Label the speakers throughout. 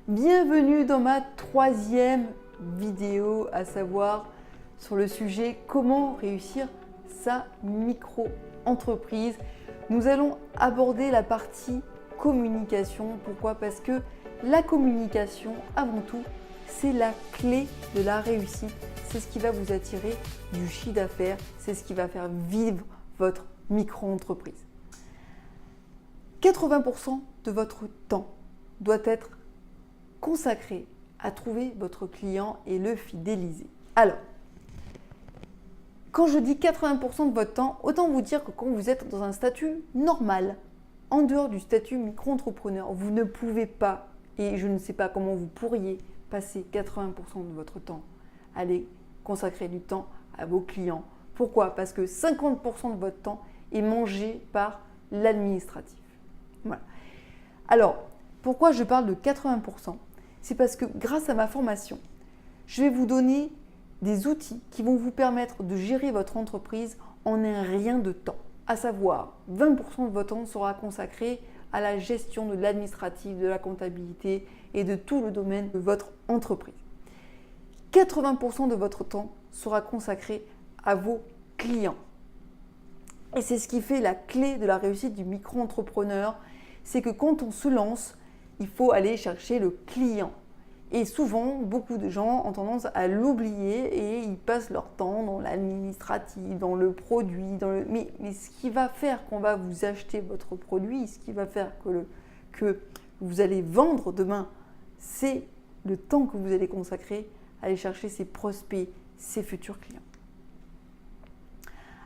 Speaker 1: Bienvenue dans ma troisième vidéo, à savoir sur le sujet comment réussir sa micro-entreprise. Nous allons aborder la partie communication. Pourquoi? Parce que la communication, avant tout, c'est la clé de la réussite. C'est ce qui va vous attirer du chiffre d'affaires, c'est ce qui va faire vivre votre micro-entreprise. 80% de votre temps doit être consacré à trouver votre client et le fidéliser. Alors, quand je dis 80% de votre temps, autant vous dire que quand vous êtes dans un statut normal, en dehors du statut micro-entrepreneur, vous ne pouvez pas, et je ne sais pas comment vous pourriez passer 80% de votre temps à aller consacrer du temps à vos clients. Pourquoi? Parce que 50% de votre temps est mangé par l'administratif. Voilà. Alors, pourquoi je parle de 80%? C'est parce que grâce à ma formation, je vais vous donner des outils qui vont vous permettre de gérer votre entreprise en un rien de temps. À savoir, 20% de votre temps sera consacré à la gestion de l'administratif, de la comptabilité et de tout le domaine de votre entreprise. 80% de votre temps sera consacré à vos clients. Et c'est ce qui fait la clé de la réussite du micro-entrepreneur, c'est que quand on se lance, il faut aller chercher le client. Et souvent, beaucoup de gens ont tendance à l'oublier et ils passent leur temps dans l'administratif, dans le produit. Mais ce qui va faire qu'on va vous acheter votre produit, ce qui va faire que vous allez vendre demain, c'est le temps que vous allez consacrer à aller chercher ses prospects, ses futurs clients.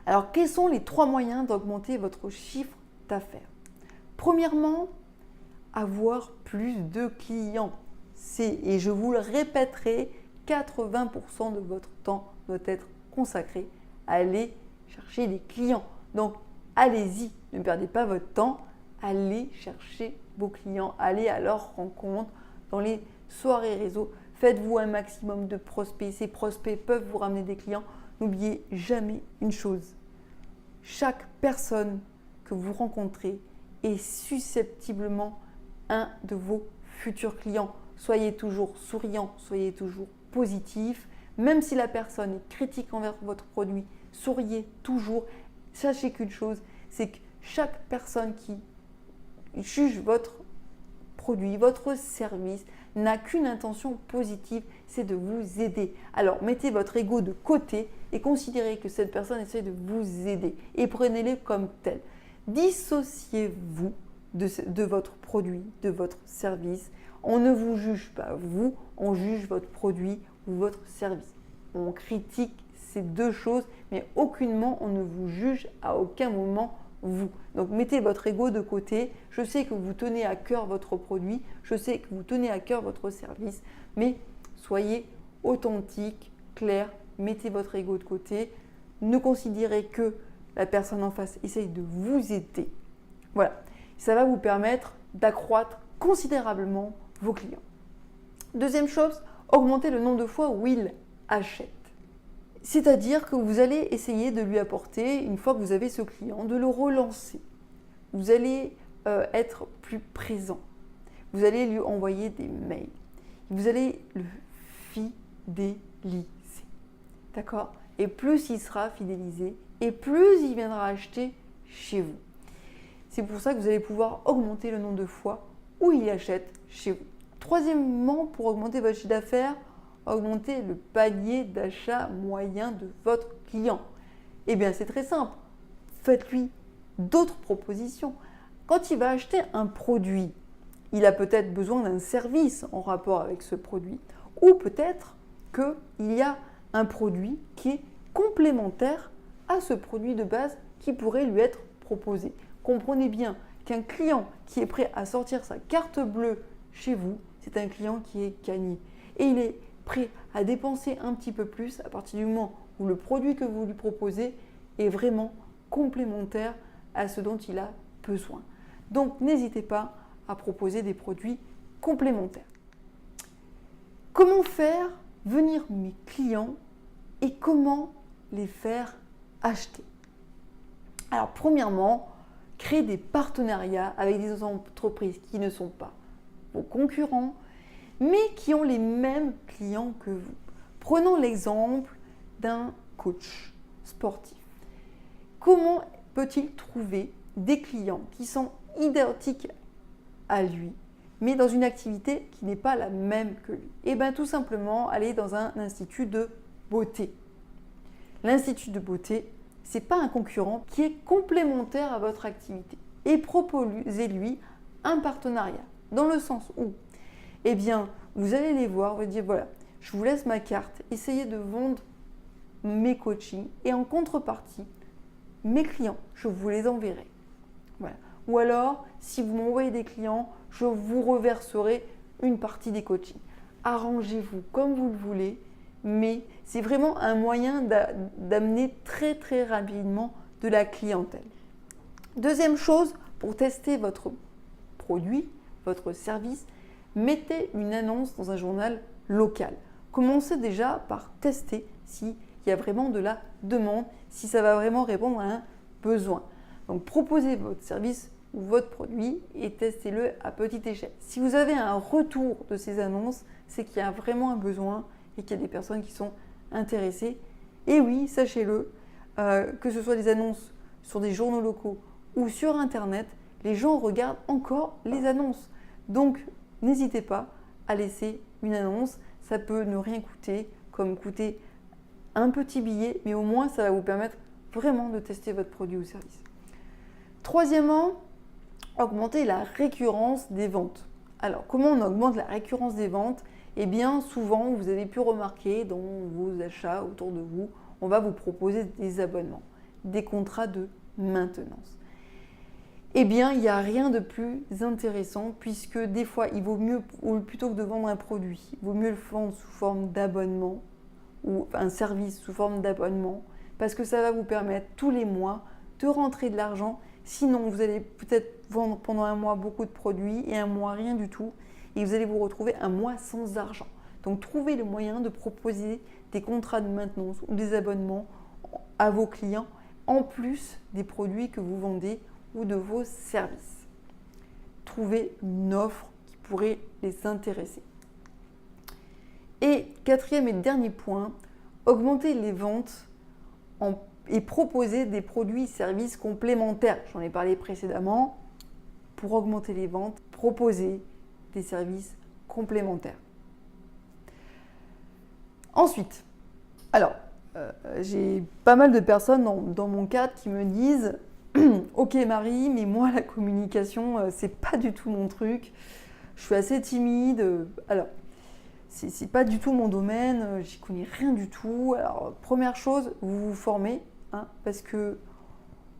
Speaker 1: Alors, quels sont les 3 moyens d'augmenter votre chiffre d'affaires? Premièrement, avoir plus de clients. Et je vous le répéterai, 80% de votre temps doit être consacré à aller chercher des clients. Donc, allez-y, ne perdez pas votre temps, allez chercher vos clients, allez à leur rencontre dans les soirées réseau. Faites-vous un maximum de prospects. Ces prospects peuvent vous ramener des clients. N'oubliez jamais une chose. Chaque personne que vous rencontrez est susceptiblement un de vos futurs clients. Soyez toujours souriant, soyez toujours positif. Même si la personne est critique envers votre produit, souriez toujours. Sachez qu'une chose, c'est que chaque personne qui juge votre produit, votre service, n'a qu'une intention positive, c'est de vous aider. Alors, mettez votre ego de côté et considérez que cette personne essaie de vous aider et prenez-les comme tel. Dissociez-vous de votre produit, de votre service. On ne vous juge pas vous, on juge votre produit ou votre service. On critique ces deux choses, mais aucunement on ne vous juge à aucun moment vous. Donc mettez votre ego de côté. Je sais que vous tenez à cœur votre produit, je sais que vous tenez à cœur votre service, mais soyez authentique, clair, mettez votre ego de côté. Ne considérez que la personne en face essaye de vous aider. Voilà, ça va vous permettre d'accroître considérablement vos clients. Deuxième chose, augmenter le nombre de fois où il achète. C'est-à-dire que vous allez essayer de lui apporter, une fois que vous avez ce client, de le relancer. Vous allez être plus présent. Vous allez lui envoyer des mails. Vous allez le fidéliser. D'accord? Et plus il sera fidélisé, et plus il viendra acheter chez vous. C'est pour ça que vous allez pouvoir augmenter le nombre de fois où il achète chez vous. Troisièmement, pour augmenter votre chiffre d'affaires, augmenter le panier d'achat moyen de votre client. Eh bien, c'est très simple. Faites-lui d'autres propositions. Quand il va acheter un produit, il a peut-être besoin d'un service en rapport avec ce produit. Ou peut-être qu'il y a un produit qui est complémentaire à ce produit de base qui pourrait lui être proposé. Comprenez bien qu'un client qui est prêt à sortir sa carte bleue chez vous, c'est un client qui est gagné. Et il est prêt à dépenser un petit peu plus à partir du moment où le produit que vous lui proposez est vraiment complémentaire à ce dont il a besoin. Donc, n'hésitez pas à proposer des produits complémentaires. Comment faire venir mes clients et comment les faire acheter? Alors, premièrement, créer des partenariats avec des entreprises qui ne sont pas vos concurrents, mais qui ont les mêmes clients que vous. Prenons l'exemple d'un coach sportif. Comment peut-il trouver des clients qui sont identiques à lui, mais dans une activité qui n'est pas la même que lui? Eh bien, tout simplement, aller dans un institut de beauté. L'institut de beauté, ce n'est pas un concurrent qui est complémentaire à votre activité. Et proposez-lui un partenariat, dans le sens où, eh bien, vous allez les voir, vous dire, voilà, je vous laisse ma carte, essayez de vendre mes coachings et en contrepartie, mes clients, je vous les enverrai. Voilà. Ou alors, si vous m'envoyez des clients, je vous reverserai une partie des coachings. Arrangez-vous comme vous le voulez, mais c'est vraiment un moyen d'amener très très rapidement de la clientèle. Deuxième chose, pour tester votre produit, votre service, mettez une annonce dans un journal local. Commencez déjà par tester s'il y a vraiment de la demande, si ça va vraiment répondre à un besoin. Donc proposez votre service ou votre produit et testez-le à petite échelle. Si vous avez un retour de ces annonces, c'est qu'il y a vraiment un besoin et qu'il y a des personnes qui sont intéressées. Et oui, sachez-le, que ce soit des annonces sur des journaux locaux ou sur Internet, les gens regardent encore les annonces. Donc, n'hésitez pas à laisser une annonce. Ça peut ne rien coûter, comme coûter un petit billet, mais au moins, ça va vous permettre vraiment de tester votre produit ou service. Troisièmement, augmenter la récurrence des ventes. Alors, comment on augmente la récurrence des ventes? Eh bien, souvent, vous avez pu remarquer dans vos achats autour de vous, on va vous proposer des abonnements, des contrats de maintenance. Eh bien, il n'y a rien de plus intéressant puisque des fois, il vaut mieux, plutôt que de vendre un produit, il vaut mieux le vendre sous forme d'abonnement ou un service sous forme d'abonnement parce que ça va vous permettre tous les mois de rentrer de l'argent. Sinon, vous allez peut-être vendre pendant un mois beaucoup de produits et un mois rien du tout et vous allez vous retrouver un mois sans argent. Donc, trouvez le moyen de proposer des contrats de maintenance ou des abonnements à vos clients en plus des produits que vous vendez ou de vos services. Trouvez une offre qui pourrait les intéresser. Et quatrième et dernier point, augmenter les ventes et proposer des produits et services complémentaires. J'en ai parlé précédemment. Pour augmenter les ventes, proposer des services complémentaires. Ensuite, alors, j'ai pas mal de personnes dans mon cadre qui me disent « Ok Marie, mais moi la communication, c'est pas du tout mon truc. Je suis assez timide. Alors, c'est pas du tout mon domaine. J'y connais rien du tout. Alors, première chose, vous vous formez, parce que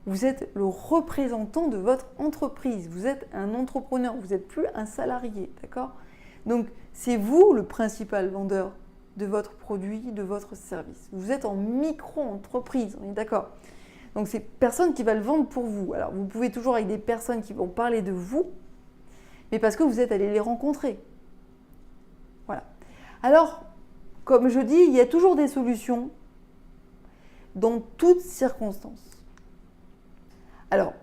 Speaker 1: vous êtes le représentant de votre entreprise. Vous êtes un entrepreneur. Vous n'êtes plus un salarié, d'accord? Donc, c'est vous le principal vendeur de votre produit, de votre service. Vous êtes en micro-entreprise, on est d'accord? Donc, c'est personne qui va le vendre pour vous. Alors, vous pouvez toujours avec des personnes qui vont parler de vous, mais parce que vous êtes allé les rencontrer. Voilà. Alors, comme je dis, il y a toujours des solutions dans toutes circonstances. Alors,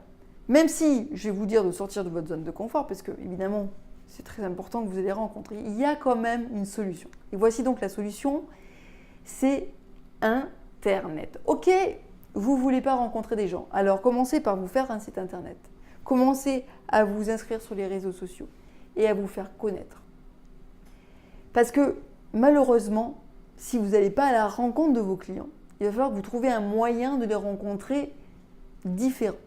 Speaker 1: même si je vais vous dire de sortir de votre zone de confort, parce que évidemment, c'est très important que vous allez rencontrer, il y a quand même une solution. Et voici donc la solution, c'est Internet. Ok, vous ne voulez pas rencontrer des gens, alors commencez par vous faire un site Internet. Commencez à vous inscrire sur les réseaux sociaux et à vous faire connaître. Parce que malheureusement, si vous n'allez pas à la rencontre de vos clients, il va falloir que vous trouviez un moyen de les rencontrer différent.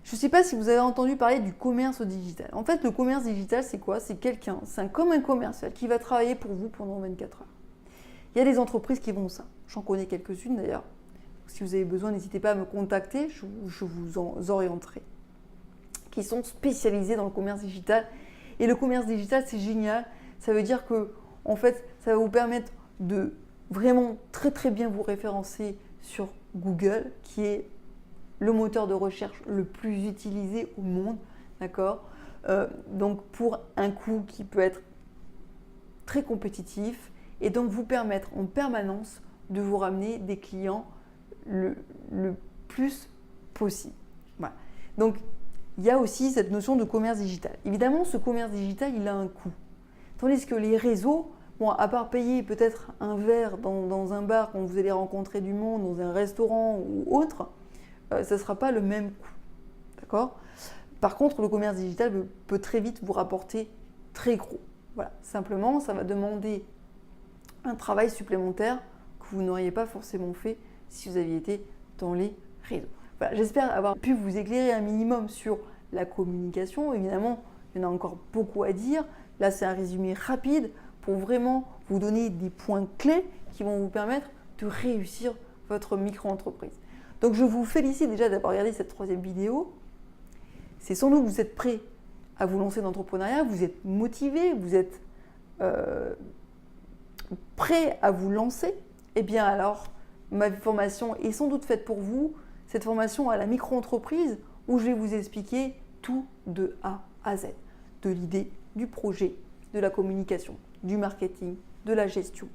Speaker 1: Je ne sais pas si vous avez entendu parler du commerce digital. En fait, le commerce digital, c'est quoi? C'est quelqu'un, comme un commercial qui va travailler pour vous pendant 24 heures. Il y a des entreprises qui font ça. J'en connais quelques-unes d'ailleurs. Si vous avez besoin, n'hésitez pas à me contacter, je vous orienterai. Qui sont spécialisés dans le commerce digital. Et le commerce digital, c'est génial. Ça veut dire que, en fait, ça va vous permettre de vraiment très très bien vous référencer sur Google, qui est le moteur de recherche le plus utilisé au monde, d'accord? Donc pour un coût qui peut être très compétitif et donc vous permettre en permanence de vous ramener des clients le plus possible. Voilà. Donc il y a aussi cette notion de commerce digital. Évidemment, ce commerce digital, il a un coût. Tandis que les réseaux, bon, à part payer peut-être un verre dans un bar quand vous allez rencontrer du monde, dans un restaurant ou autre, ça ne sera pas le même coût. D'accord ? Par contre, le commerce digital peut très vite vous rapporter très gros. Voilà, simplement, ça va demander un travail supplémentaire que vous n'auriez pas forcément fait si vous aviez été dans les réseaux. Voilà, j'espère avoir pu vous éclairer un minimum sur la communication. Évidemment, il y en a encore beaucoup à dire. Là, c'est un résumé rapide pour vraiment vous donner des points clés qui vont vous permettre de réussir votre micro-entreprise. Donc, je vous félicite déjà d'avoir regardé cette 3e vidéo. C'est sans doute que vous êtes prêt à vous lancer dans l'entrepreneuriat, vous êtes motivé, vous êtes prêt à vous lancer. Eh bien alors, ma formation est sans doute faite pour vous. Cette formation à la micro-entreprise où je vais vous expliquer tout de A à Z. De l'idée, du projet, de la communication, du marketing, de la gestion,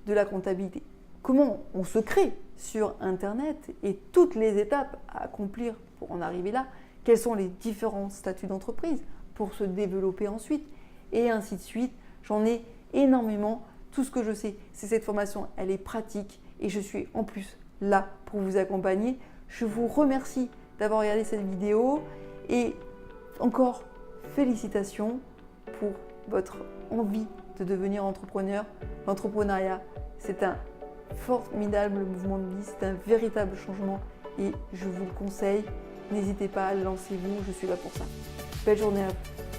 Speaker 1: de la comptabilité. Comment on se crée sur Internet et toutes les étapes à accomplir pour en arriver là. Quels sont les différents statuts d'entreprise pour se développer ensuite et ainsi de suite. J'en ai énormément. Tout ce que je sais, c'est cette formation, elle est pratique et je suis en plus là pour vous accompagner. Je vous remercie d'avoir regardé cette vidéo et encore félicitations pour votre envie de devenir entrepreneur. L'entrepreneuriat, c'est un formidable mouvement de vie, c'est un véritable changement et je vous le conseille. N'hésitez pas, lancez-vous, je suis là pour ça. Belle journée à vous.